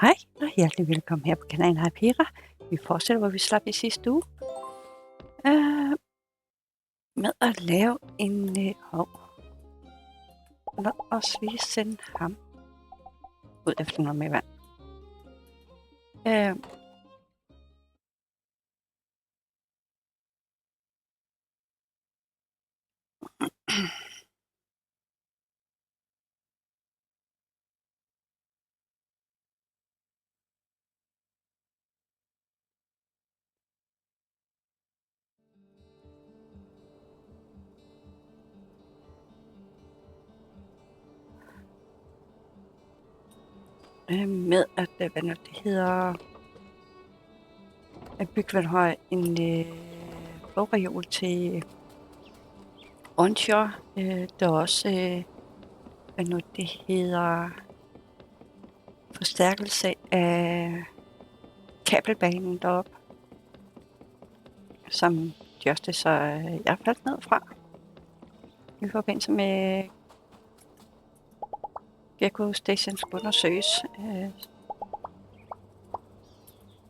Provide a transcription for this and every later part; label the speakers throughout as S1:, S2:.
S1: Hej og hjertelig velkommen her på kanalen Pira. Vi fortsætter, hvor vi slap i sidste uge. Med at lave en lad os lige sende ham ud efter noget med vand. Med at hvad nu det hedder, at bygge en bogreol til Unsuure. Der er også hvad nu det hedder, forstærkelse af kabelbanen deroppe, som Justice så jeg faldt ned fra i forbindelse med Gecko Station skulle undersøges.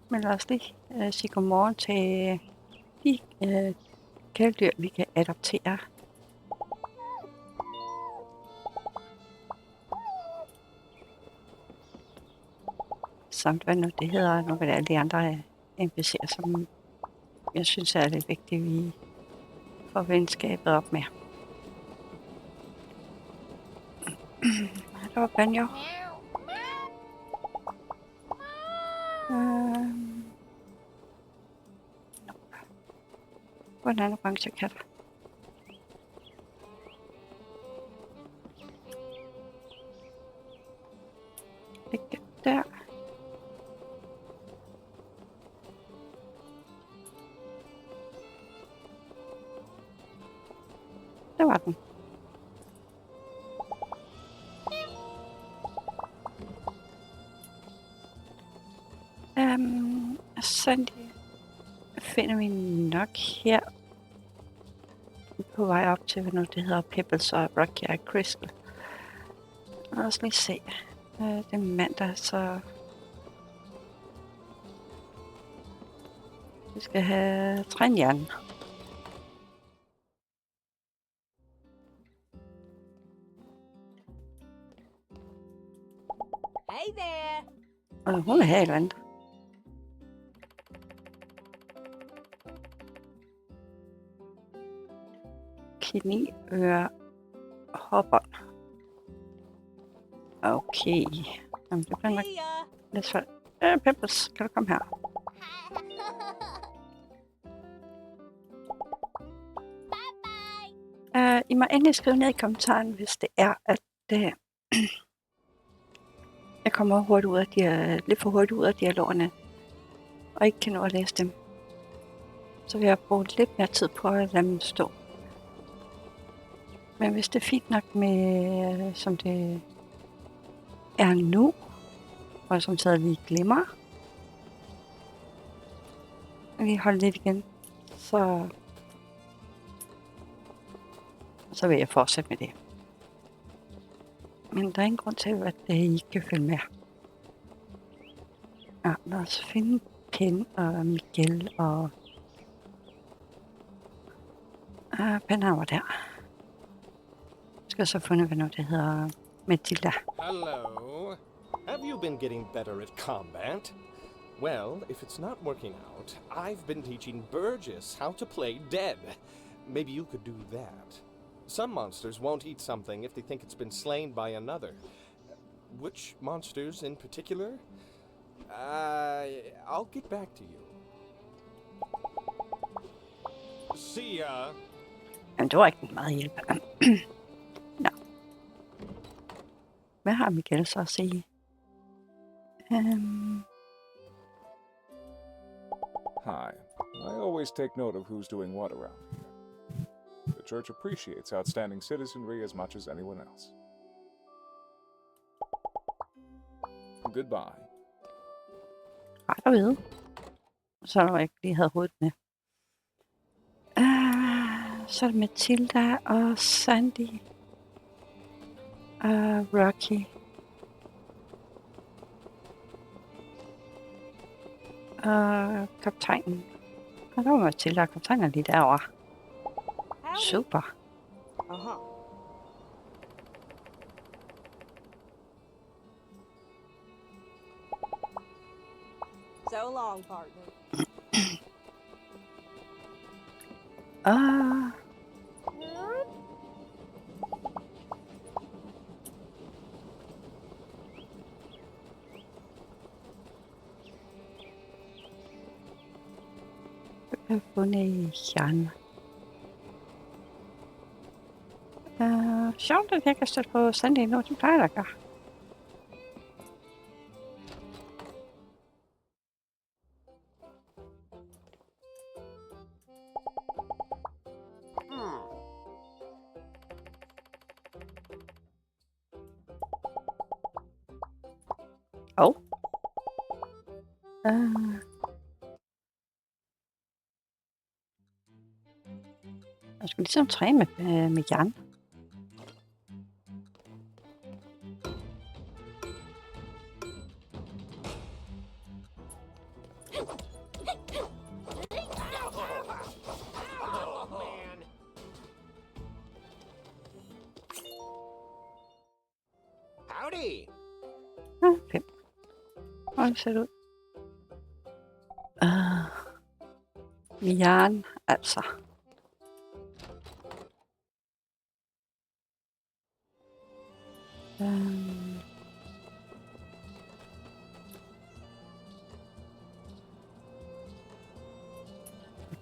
S1: Men lad os lige sige godmorgen til de kæledyr, vi kan adoptere. Samt hvad nu det hedder, nogle af alle de andre NPC'er, som jeg synes er lidt vigtigt, vi får venskabet op med. Der var Banjo. Hvor er en anden orange kat? Ikke der. Der var den. Sådan finder vi nok her på vej op til, hvad nu det hedder, Pebbles og Rocky og Crystal. Lad os lige se. Det er mandag, så vi skal have trænjern.
S2: Hey there.
S1: Og hun er her i landet. Kniøre hopper. Okay. Jamen, det bliver nok lidt svært. Pebbles, kan du komme her? I må endelig skrive ned i kommentaren, hvis det er, at jeg kommer hurtigt ud af lidt for hurtigt ud af dialogerne, og ikke kan nå at læse dem. Så vil jeg bruge lidt mere tid på at lade dem stå. Men hvis det er fint nok med, som det er nu, og som taget lige glemmer, og lige holde lidt igen, så vil jeg fortsætte med det. Men der er ingen grund til, at I ikke kan følge med. Ja, lad os finde Pen og Miguel og Pen var der. Jeg skal så finde, hvad nu det hedder, Matilda.
S3: Hello. Have you been getting better at combat? Well, if it's not working out, I've been teaching Burgess how to play dead. Maybe you could do that. Some monsters won't eat something if they think it's been slain by another. Which monsters in particular? I'll get back to you. See ya.
S1: Jamen, det var ikke meget hjælp. Nå. Hvad har Miguel så at sige?
S4: Hi. I always take note of who's doing what around here. The church appreciates outstanding citizenry as much as anyone else. Goodbye.
S1: Ret at vide. Så var jeg ikke lige havde hovedet med. Så er det Matilda og Sandy og Rocky. Og kaptajnen. Og der var Mathilde, og kaptajnen er lige derovre. Super.
S2: So long, partner.
S1: Og jeg har fundet jern. Sjovt, at jeg kan støtte på Sandy nu, det plejer jeg at gøre. Jeg skal ligesom træne med jern.
S3: Howdy!
S1: 5. Hvordan ser det ud? Jern, altså.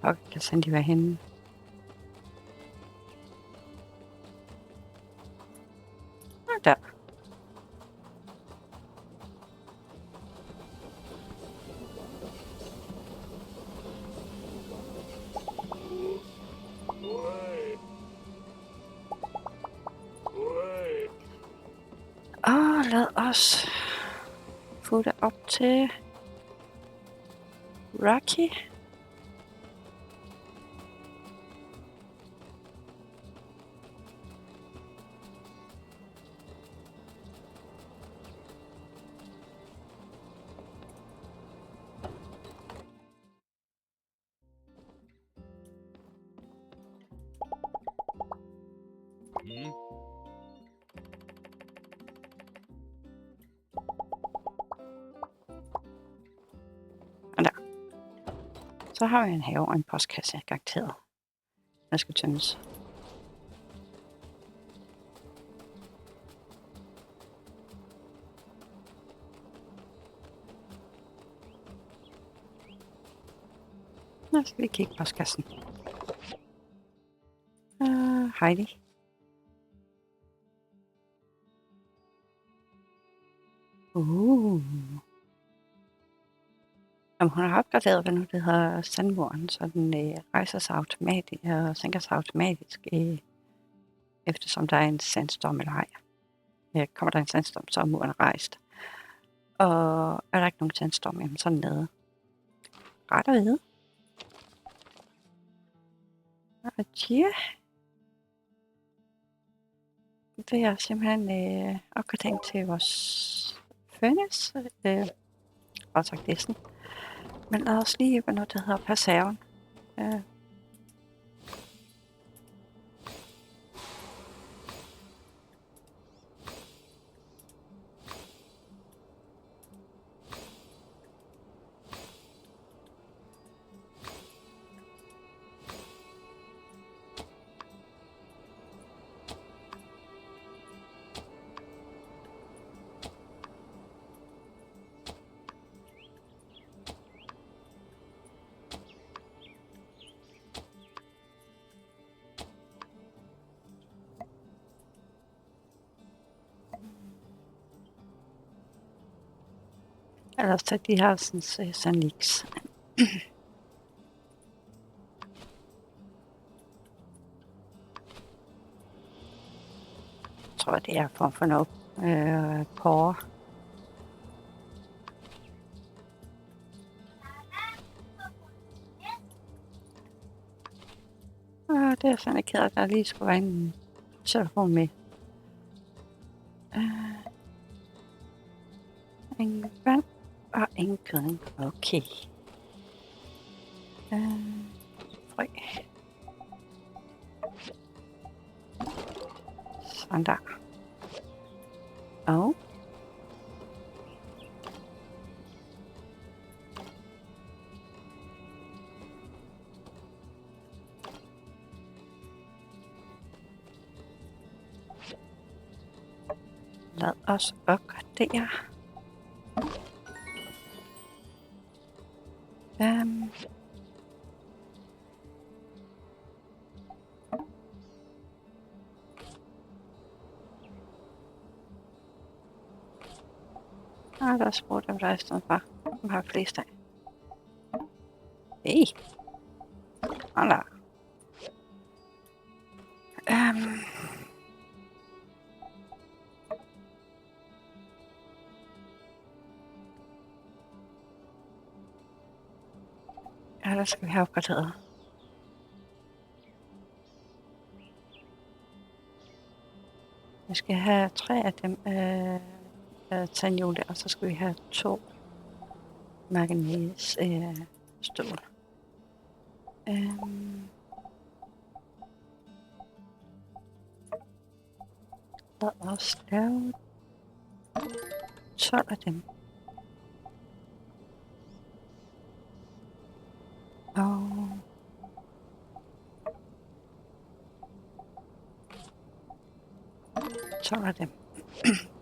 S1: Hvor kan Sandy være henne? Der. Og lad os få det op til Rocky. Så har vi en have og en postkasse, garanteret. Der skal tømmes. Nu skal vi kigge på postkassen. Heidi. Jamen, hun har opgraderet, hvad nu det hedder, sandmuren, så den rejser sig automatisk og sænker sig automatisk, eftersom der er en sandstorm eller ej. Kommer der en sandstorm, så er muren rejst. Og er der ikke nogen sandstorm, jamen så er den nede. Ret at vide. Og ja. Det er simpelthen opgradering til vores furnace. Og så gæsten. Men lad os lige hvad noget, der hedder passaven. Lad os tage de her sandix. Jeg tror, det er form for noget porre. Det er sådan, jeg ked af, at der lige skulle være en telefon med. En vand og en kødning. Okay. Frø. Sådan der. Og lad os opgradere. Der er spurgt dem, der er i stedet for. Dem har flest af. Hey. Hold da. Ja, der skal vi have opgraderet. Vi skal have 3 af dem tandhjul der, og så skal vi have 2 manganese stål. Lad os lave 12 af dem. Og 12 af dem.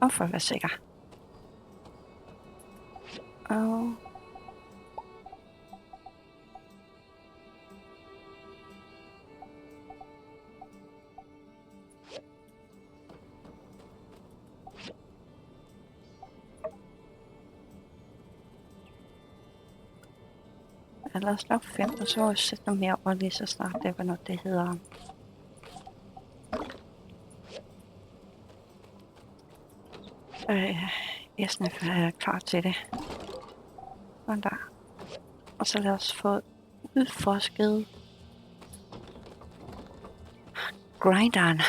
S1: Og for at være sikker. Og lad os lave 5, og så sætte noget mere over lige så snart det, hvad det hedder. SNF er klar til det. Sådan der. Og så lad os få udforsket grinderen.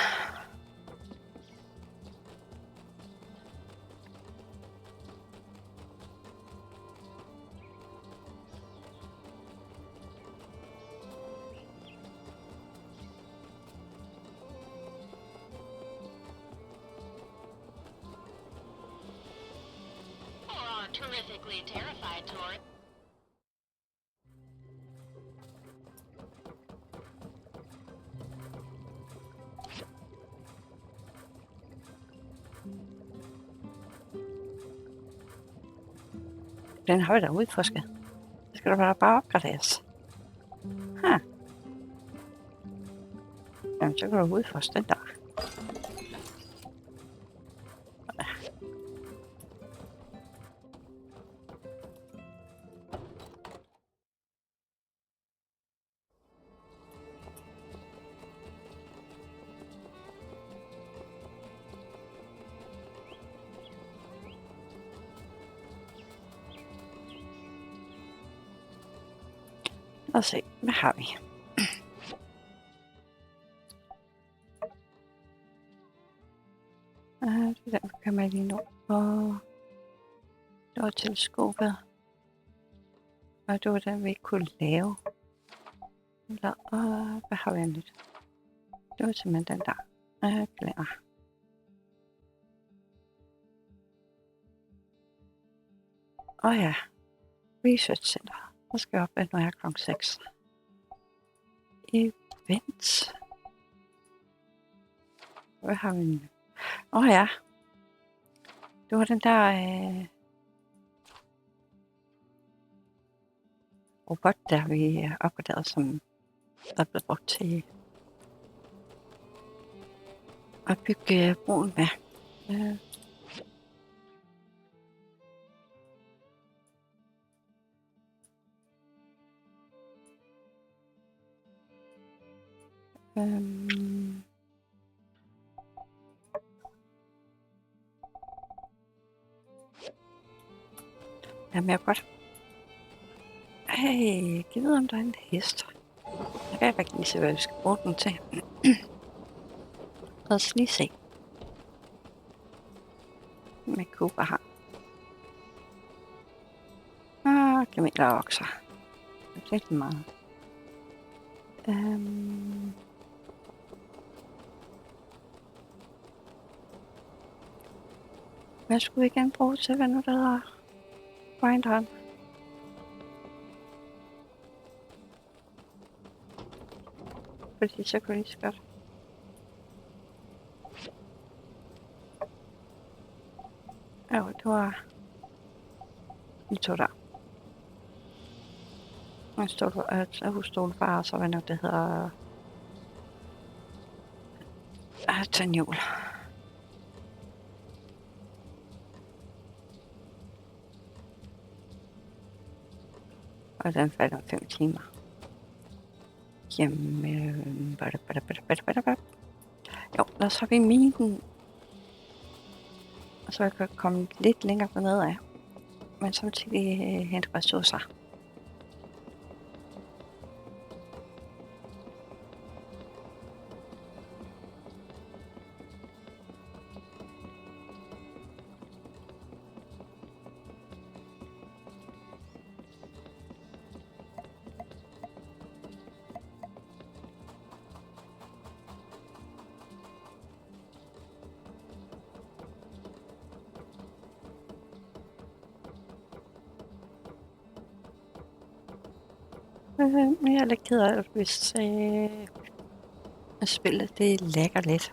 S5: Terrifically terrified, Tori.
S1: Den har vi da udforsket. Det skal da bare opgraderes. Jamen, så kan du udforske den der. Lad os se, hvad har vi? Det er den, kan man lige nu. Og det var teleskopet. Og det var den, vi ikke kunne lave. Og hvad har vi nyt? Det var simpelthen den der. Glemmer. Ja. Research Center. Så skal jeg op, når jeg er kl. 6. Events. Hvad har vi nu? Ja. Det var den der robot, der vi opgraderet, som er blevet brugt til at bygge broen med. Jamen, jeg godt. Hey, giv vide, om der er en hest. Jeg kan ikke lige se, hvad vi skal bruge den til. Lad os lige se. Med Cooper her. Kameler og okser. Det er lidt meget. Hvad skulle vi igen bruge til, hvad nu der hedder? Grinderen. Fordi så kunne det godt. Jo, det var de to der. En stol bare, så hvad nu det hedder. Tandhjul. Og den faldt om 5 timer. Jamen, jo, lad os hoppe i minen. Så jeg kan komme lidt længere på ned af. Men samtidig hente ressourcer. Men jeg er lidt ked af, hvis spillet det lægger lidt.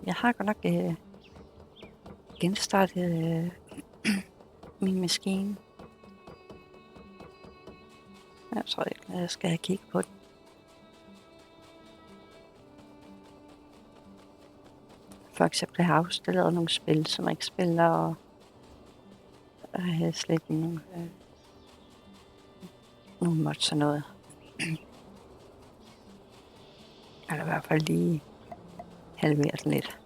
S1: Jeg har godt nok genstartet min maskine. Jeg tror ikke, jeg skal kigge på den. For eksempel har jeg afstillet nogle spil, som jeg ikke spiller, og jeg har slet ikke nogle mods og noget. Eller i hvert fald lige halveret lidt.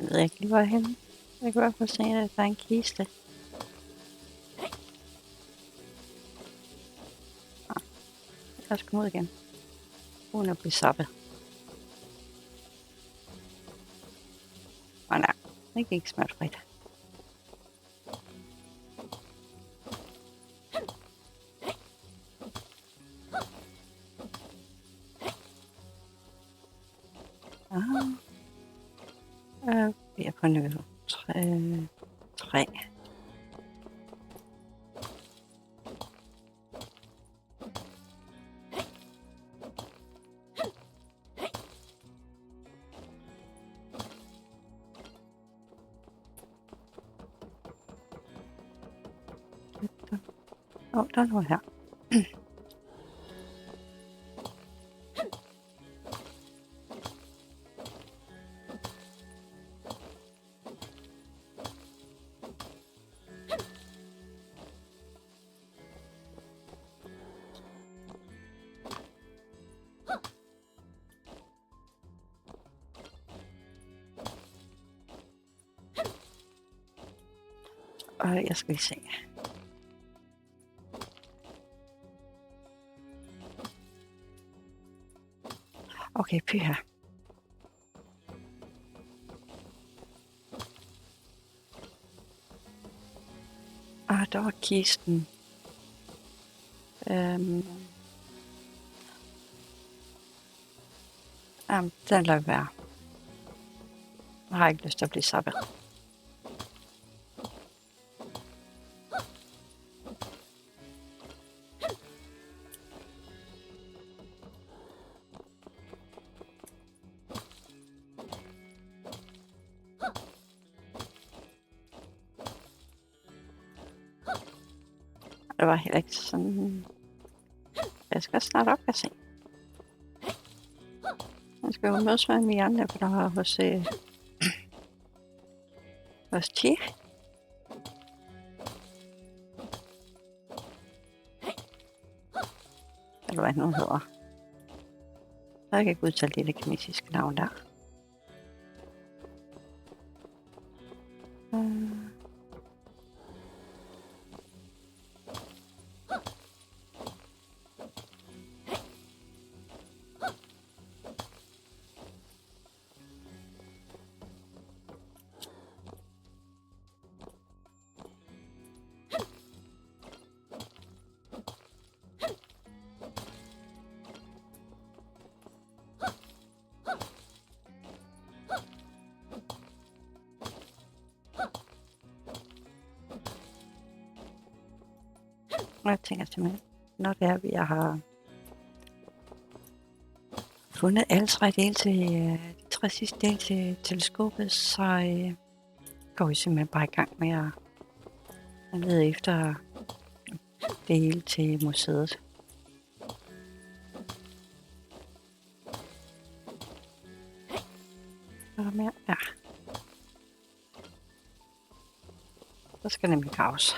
S1: Jeg ved ikke lige, hvor jeg er henne. Jeg kan i hvert fald se, at der er en kiste. Lad os komme ud igen. Uden at blive sappet. Og nej, det gik smertefrit. Vi er på niveau 3. Der er noget her. Og jeg skal lige se. Okay, pyha. der var kisten. Den lader være. Jeg har ikke lyst til at blive sappet. Det var heller ikke sådan... Jeg skal snart op og se. Jeg skal jo mødes med mine andre, for der var hos Chi. Eller hvad nu hedder. Jeg kan ikke udtale det kinesiske navn der. Og jeg tænker simpelthen, når det er, vi har fundet alle tre dele til de tre sidste dele til teleskopet, så går vi simpelthen bare i gang med at lede efter det hele til museet. Er der mere? Ja. Der skal nemlig graves.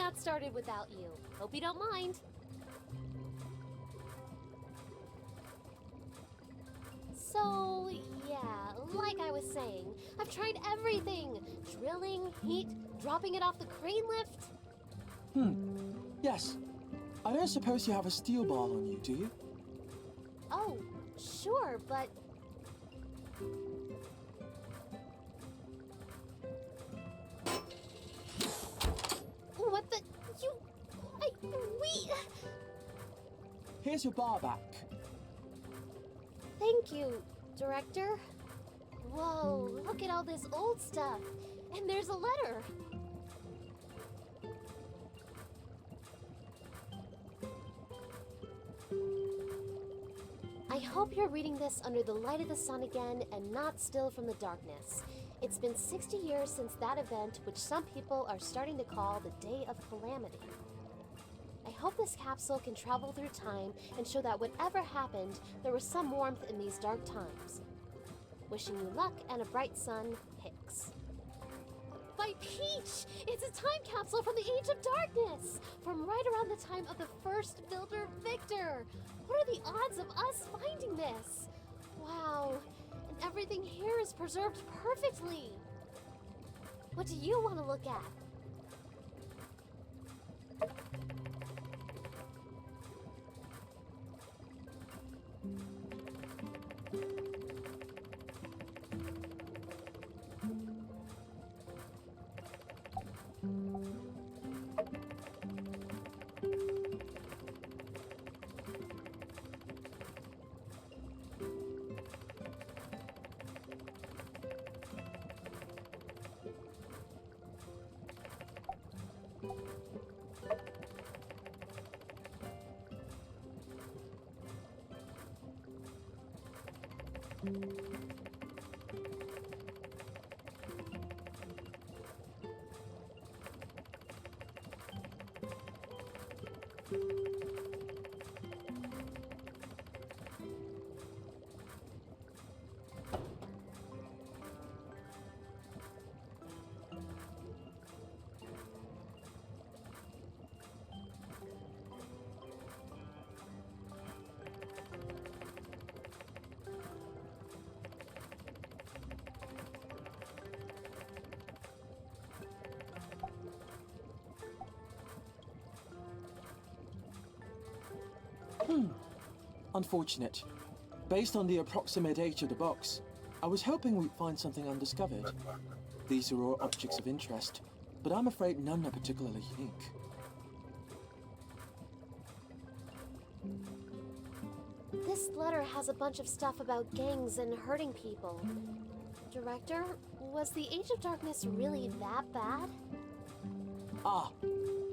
S6: got started without you. Hope you don't mind. So, yeah, like I was saying, I've tried everything. Drilling, heat, dropping it off the crane lift.
S7: Yes. I don't suppose you have a steel ball on you, do you?
S6: Oh, sure, but... What the... we...
S7: Here's your bar back.
S6: Thank you, Director. Whoa, look at all this old stuff. And there's a letter. I hope you're reading this under the light of the sun again and not still from the darkness. It's been 60 years since that event, which some people are starting to call the Day of Calamity. I hope this capsule can travel through time and show that whatever happened, there was some warmth in these dark times. Wishing you luck and a bright sun, Hicks. By Peach! It's a time capsule from the Age of Darkness! From right around the time of the first builder, Victor! What are the odds of us finding this? Wow, and everything here is preserved perfectly! What do you want to look at?
S7: Unfortunate. Based on the approximate age of the box, I was hoping we'd find something undiscovered. These are all objects of interest, but I'm afraid none are particularly unique.
S6: This letter has a bunch of stuff about gangs and hurting people. Director, was the Age of Darkness really that bad?
S7: Ah,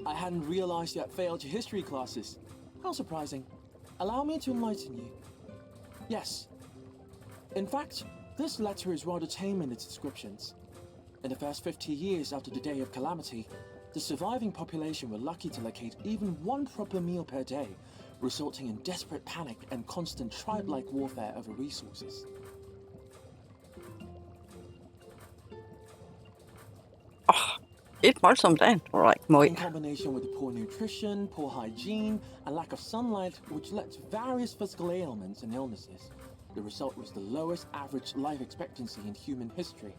S7: I hadn't realized you had failed your history classes. How surprising. Allow me to enlighten you. Yes. In fact, this letter is rather tame in its descriptions. In the first 50 years after the Day of Calamity, the surviving population were lucky to locate even one proper meal per day, resulting in desperate panic and constant tribe-like warfare over resources.
S1: Lidt voldsomt, Dan. Right, Moi.
S7: In combination with the poor nutrition, poor hygiene, and lack of sunlight, which led to various physical ailments and illnesses, the result was the lowest average life expectancy in human history.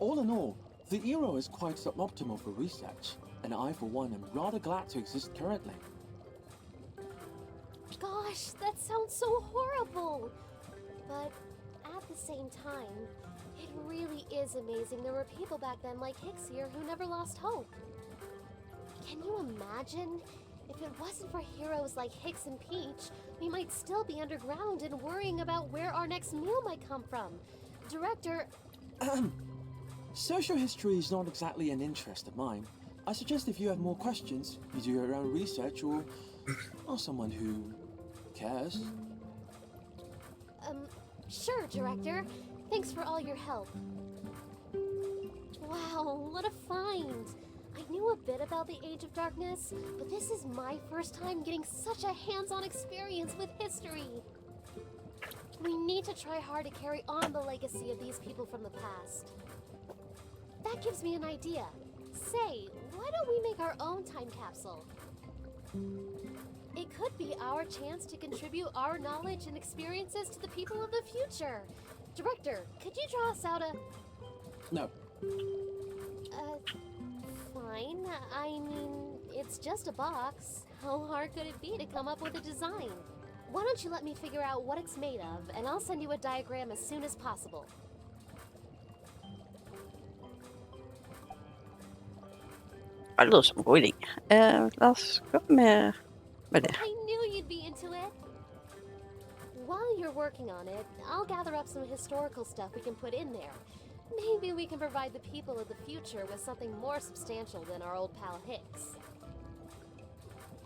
S7: All in all, the era is quite suboptimal for research, and I, for one, am rather glad to exist currently.
S6: Gosh, that sounds so horrible! But at the same time, it really is amazing there were people back then like Hicks here who never lost hope. Can you imagine? If it wasn't for heroes like Hicks and Peach, we might still be underground and worrying about where our next meal might come from. Director...
S7: Social history is not exactly an interest of mine. I suggest if you have more questions, you do your own research or someone who cares.
S6: Sure, Director. Thanks for all your help. Wow, what a find! I knew a bit about the Age of Darkness, but this is my first time getting such a hands-on experience with history. We need to try hard to carry on the legacy of these people from the past. That gives me an idea. Say, why don't we make our own time capsule? It could be our chance to contribute our knowledge and experiences to the people of the future. Director, could you draw us out a...
S7: No.
S6: Fine. I mean, it's just a box. How hard could it be to come up with a design? Why don't you let me figure out what it's made of, and I'll send you a diagram as soon as possible.
S1: Det lyder som en god idé. Lad os gå med det.
S6: I knew you'd be into it. While you're working on it, I'll gather up some historical stuff we can put in there. Maybe we can provide the people of the future with something more substantial than our old pal Hicks.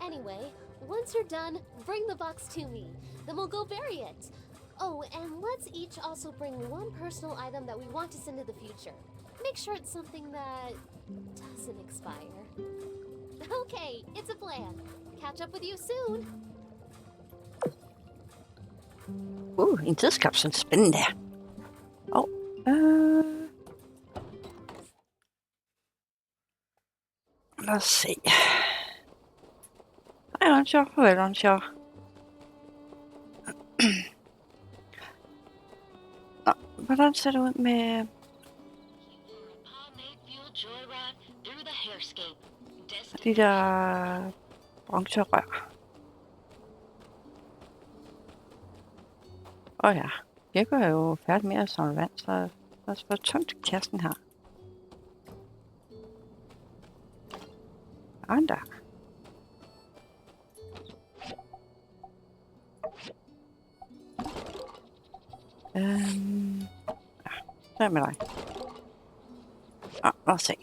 S6: Anyway, once you're done, bring the box to me. Then we'll go bury it. Oh, and let's each also bring one personal item that we want to send to the future. Make sure it's something that doesn't expire. Okay, it's a plan. Catch up with you soon.
S1: En tidskapsel. Spændende. Lad os se. Hej, Unsuure. Farvel, Unsuure. Nå, hvordan ser det ud med...
S5: Pomade fuel joyride through the hairscape.
S1: de der bronzerør? Ja, jeg går jo færdig med at samle vand, så lad os få tømt kassen her. Sådan der. Ja, så er med dig. Lad os se.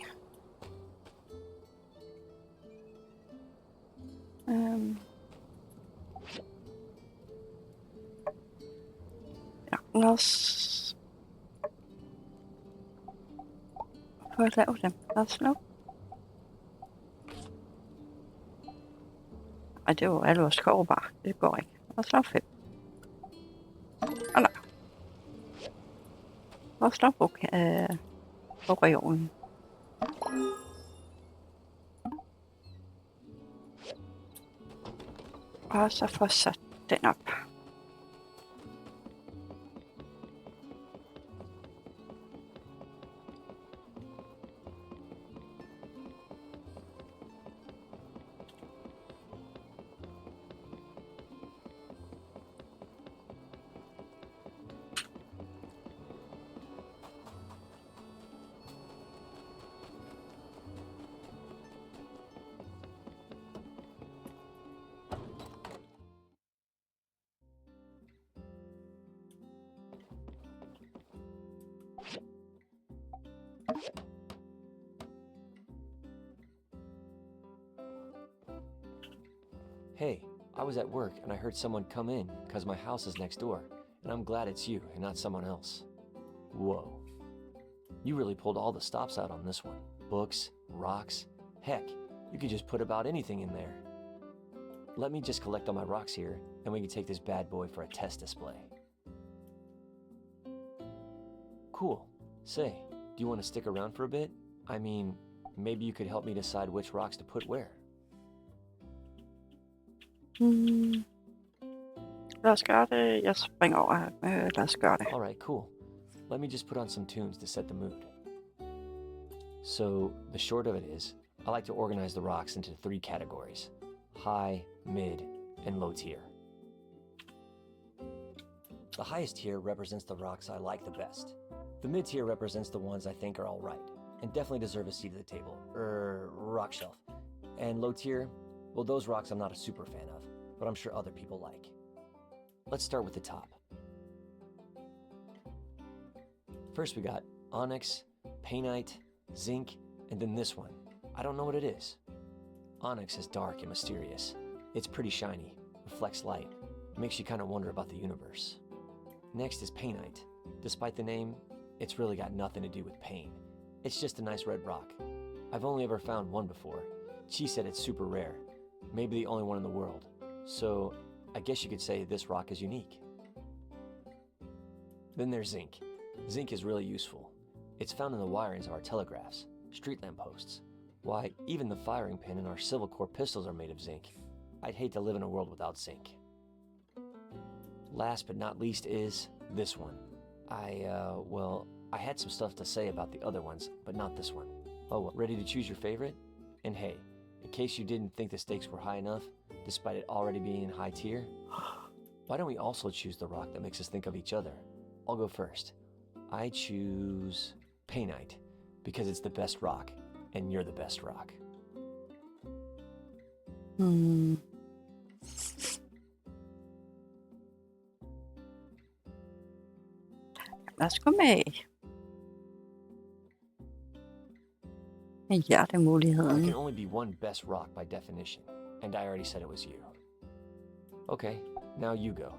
S1: Ja, lad os prøve at lave dem. Lad os lave. Ej, det er jo alle vores skove bare. Det går ikke. Lad os lave 5. Nej. Lad os lave på regionen. Og så få sat den op.
S8: Hey, I was at work and I heard someone come in because my house is next door, and I'm glad it's you and not someone else. Whoa. You really pulled all the stops out on this one. Books, rocks, heck, you could just put about anything in there. Let me just collect all my rocks here, and we can take this bad boy for a test display. Cool. Say, do you want to stick around for a bit? I mean, maybe you could help me decide which rocks to put where. Lad os gøre det. Jeg springer over. Lad os gøre det. Alright, cool. Let me just put on some tunes to set the mood. So, the short of it is, I like to organize the rocks into 3 categories. High, mid, and low tier. The highest tier represents the rocks I like the best. The mid tier represents the ones I think are alright, and definitely deserve a seat at the table, rock shelf. And low tier, well, those rocks I'm not a super fan of, but I'm sure other people like. Let's start with the top. First we got onyx, painite, zinc, and then this one. I don't know what it is. Onyx is dark and mysterious. It's pretty shiny, reflects light, makes you kind of wonder about the universe. Next is painite. Despite the name, it's really got nothing to do with pain. It's just a nice red rock. I've only ever found one before. She said it's super rare, maybe the only one in the world. So I guess you could say this rock is unique. Then there's zinc. Zinc is really useful. It's found in the wirings of our telegraphs, street lamp posts, Why, even the firing pin in our Civil Corps pistols are made of zinc. I'd hate to live in a world without zinc. Last but not least is this one. Well, I had some stuff to say about the other ones, but not this one. Oh, ready to choose your favorite? And hey, in case you didn't think the stakes were high enough, despite it already being in high tier, why don't we also choose the rock that makes us think of each other? I'll go first. I choose painite, because it's the best rock, and you're the best rock.
S1: Lad os gå med
S8: There
S1: hjertemuligheden.
S8: can only be one best rock by definition, and I already said it was you. Okay, now you go.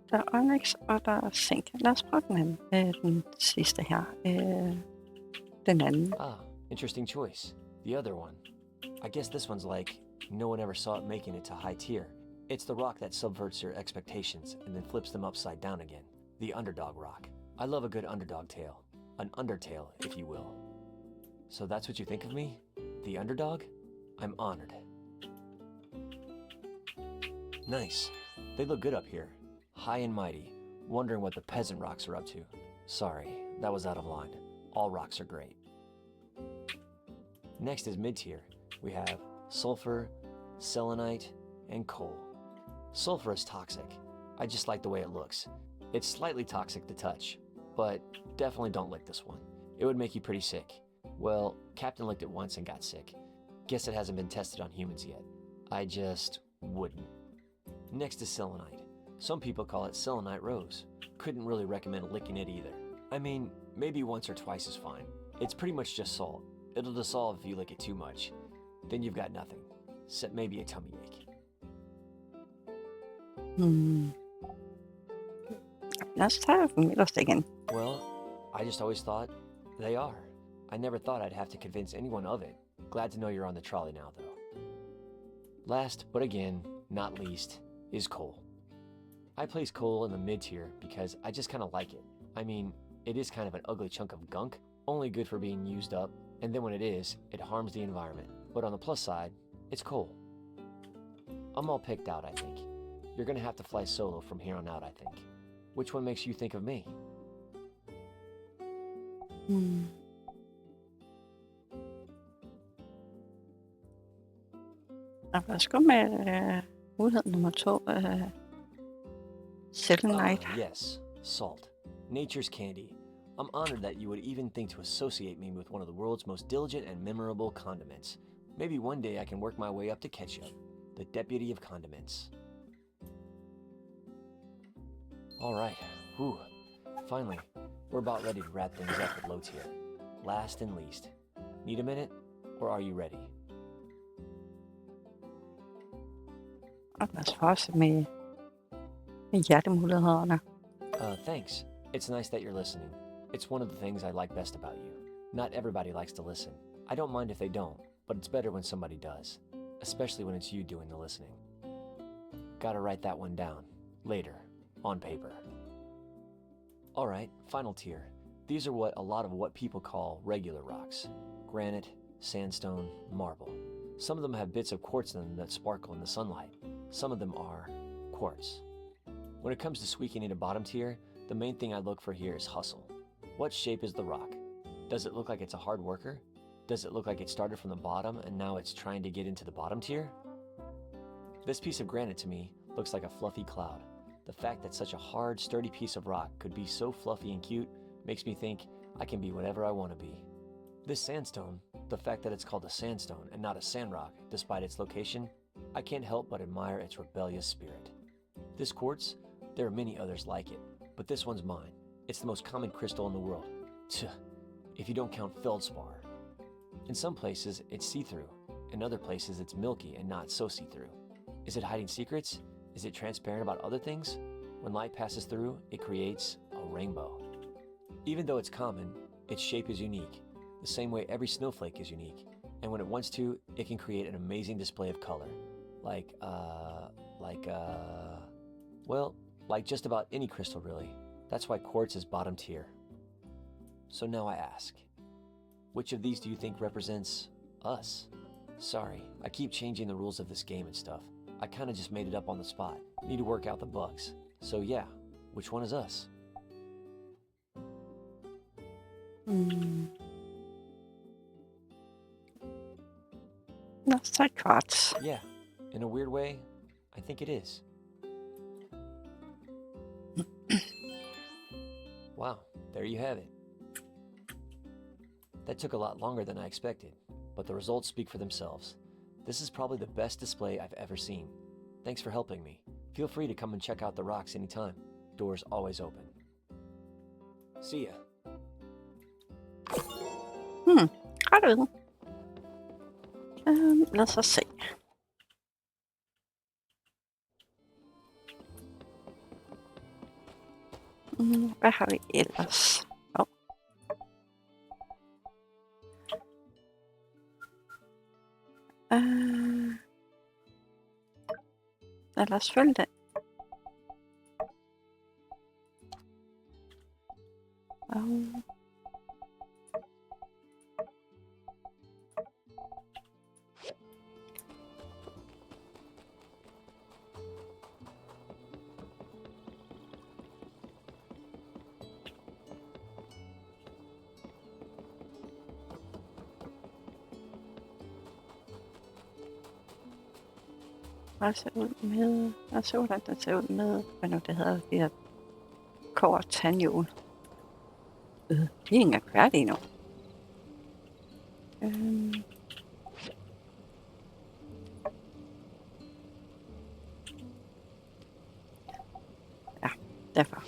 S1: Der er onyx, og der er zink. Lad os prøve den anden. Den sidste her. Den anden.
S8: Ah, interesting choice. The other one. I guess this one's like, no one ever saw it making it to high tier. It's the rock that subverts your expectations and then flips them upside down again. The underdog rock. I love a good underdog tale. An undertale, if you will. So that's what you think of me? The underdog? I'm honored. Nice. They look good up here. High and mighty. Wondering what the peasant rocks are up to. Sorry, that was out of line. All rocks are great. Next is mid-tier. We have sulfur, selenite, and coal. Sulfur is toxic. I just like the way it looks. It's slightly toxic to touch, but definitely don't lick this one. It would make you pretty sick. Well, Captain licked it once and got sick. Guess it hasn't been tested on humans yet. I just wouldn't. Next is selenite. Some people call it selenite rose. Couldn't really recommend licking it either. I mean, maybe once or twice is fine. It's pretty much just salt. It'll dissolve if you lick it too much. Then you've got nothing, except maybe a tummy ache.
S1: Lad os tage den midterste igen.
S8: Well, I just always thought they are. I never thought I'd have to convince anyone of it. Glad to know you're on the trolley now, though. Last, but again, not least, is coal. I place coal in the mid-tier because I just kind of like it. I mean, it is kind of an ugly chunk of gunk, only good for being used up, and then when it is, it harms the environment. But on the plus side, it's coal. I'm all picked out, I think. You're gonna have to fly solo from here on out, I think. Which one makes you think of me?
S1: Og lad os gå med mulighed nummer 2. Selenite.
S8: Yes, salt. Nature's candy. I'm honored that you would even think to associate me with one of the world's most diligent and memorable condiments. Maybe one day I can work my way up to ketchup, the deputy of condiments. Alright, whew. Finally, we're about ready to wrap things up with low tier. Last and least. Need a minute, or are you ready?
S1: Og lad os fortsætte med hjertemulighederne.
S8: Thanks. It's nice that you're listening. It's one of the things I like best about you. Not everybody likes to listen. I don't mind if they don't, but it's better when somebody does. Especially when it's you doing the listening. Gotta write that one down. Later. On paper. Alright, final tier. These are a lot of what people call regular rocks. Granite, sandstone, marble. Some of them have bits of quartz in them that sparkle in the sunlight. Some of them are quartz. When it comes to squeaking into bottom tier, the main thing I look for here is hustle. What shape is the rock? Does it look like it's a hard worker? Does it look like it started from the bottom and now it's trying to get into the bottom tier? This piece of granite to me looks like a fluffy cloud. The fact that such a hard, sturdy piece of rock could be so fluffy and cute makes me think I can be whatever I want to be. This sandstone, the fact that it's called a sandstone and not a sand rock, despite its location, I can't help but admire its rebellious spirit. This quartz, there are many others like it, but this one's mine. It's the most common crystal in the world. If you don't count feldspar. In some places, it's see-through. In other places, it's milky and not so see-through. Is it hiding secrets? Is it transparent about other things? When light passes through, it creates a rainbow. Even though it's common, its shape is unique, the same way every snowflake is unique. And when it wants to, it can create an amazing display of color. Well, like just about any crystal, really. That's why quartz is bottom tier. So now I ask, which of these do you think represents us? Sorry, I keep changing the rules of this game and stuff. I kinda just made it up on the spot. Need to work out the bugs. So yeah, which one is us?
S1: Looks like quartz.
S8: Yeah, in a weird way, I think it is. Wow, there you have it. That took a lot longer than I expected, but the results speak for themselves. This is probably the best display I've ever seen. Thanks for helping me. Feel free to come and check out the rocks anytime. Doors always open. See ya.
S1: Godt ud. Lad os så se. Hvad har vi ellers? Lad os følge den. Hvad ser ud med... Jeg så, hvordan det ser ud med... Hvad nu det hedder? Det her kår tandhjul. De er ikke engang færdige endnu. Ja, derfor.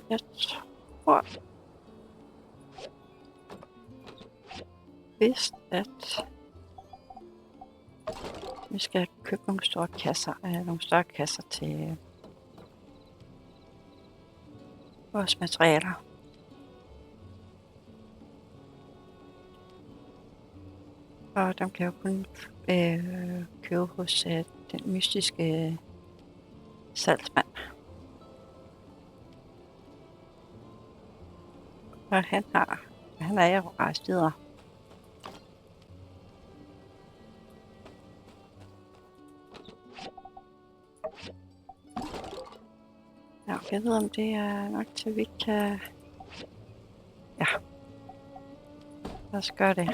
S1: Jeg tror vist, at vi skal købe nogle store kasser til vores materialer. Og dem kan jeg jo kun købe hos den mystiske salgsmand. Og han er jo rejst videre. Ja, jeg ved om det er nok til vi kan... Ja. Lad os gøre det.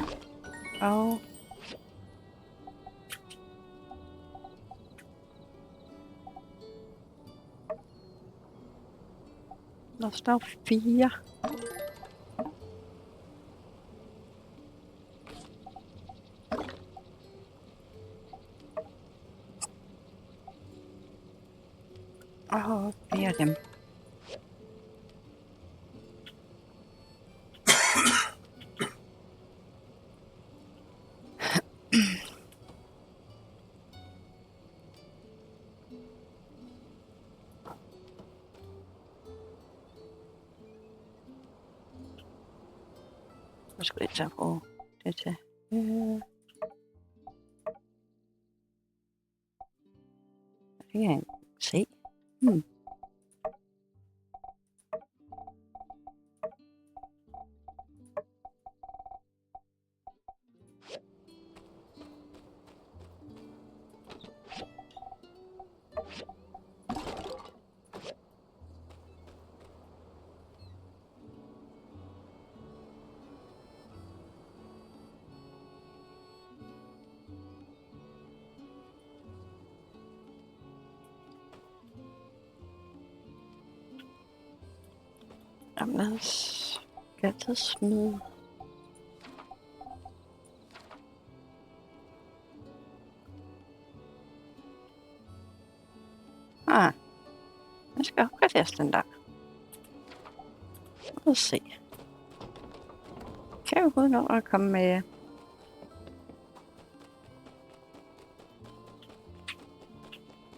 S1: Og... Der står 4. Og 4 af dem. Hvad skal jeg tage på det til? Jeg kan ikke se. Jamen lad os altid smide. Jeg skal opgraderes den der. Lad os se. Kan jeg overhovedet nå at komme med?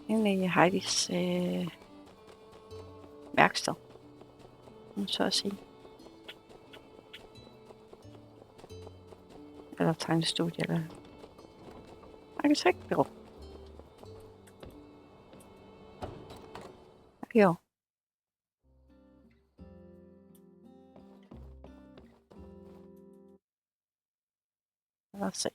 S1: inde i Heidis værksted, så at sige. Eller tegnestudie, eller arkitektbureau. Jo. Lad os se.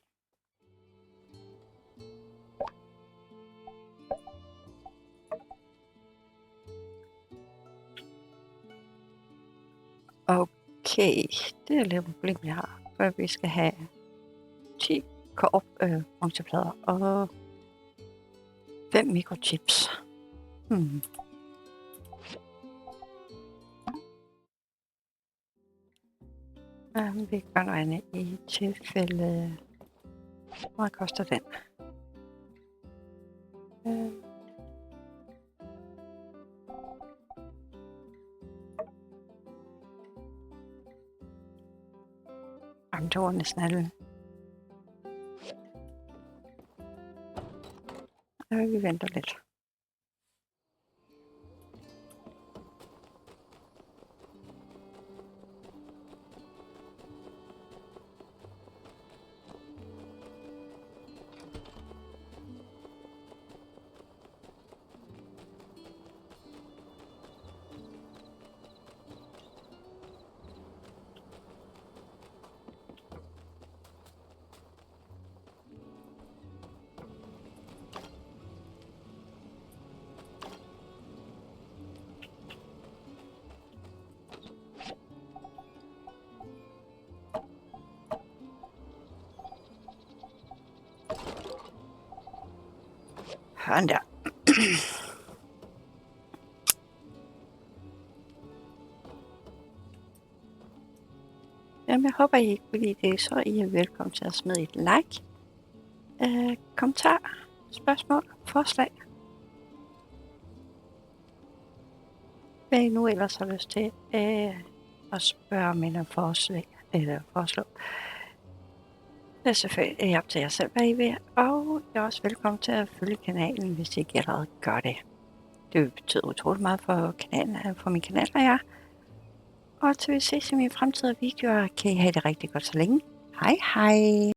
S1: Okay, det er lidt et problem, jeg har. For vi skal have 10 bronzeplader og 5 mikrochips. Vi gør noget andet i tilfælde. Hvor meget koster den? Jamen, det var næsten alle. Vi venter lidt. Sådan der. Jamen, jeg håber, I kunne lide det, så I er velkommen til at smide et like, kommentar, spørgsmål, forslag. Hvad I nu ellers har lyst til at spørge om eller foreslå. Det er selvfølgelig op til jer selv, hvad I vil, og I er også velkommen til at følge kanalen, hvis I ikke allerede gør det. Det vil betyde utroligt meget for min kanal og jer. Og til vi ses i mine fremtidige videoer, kan I have det rigtig godt så længe. Hej hej!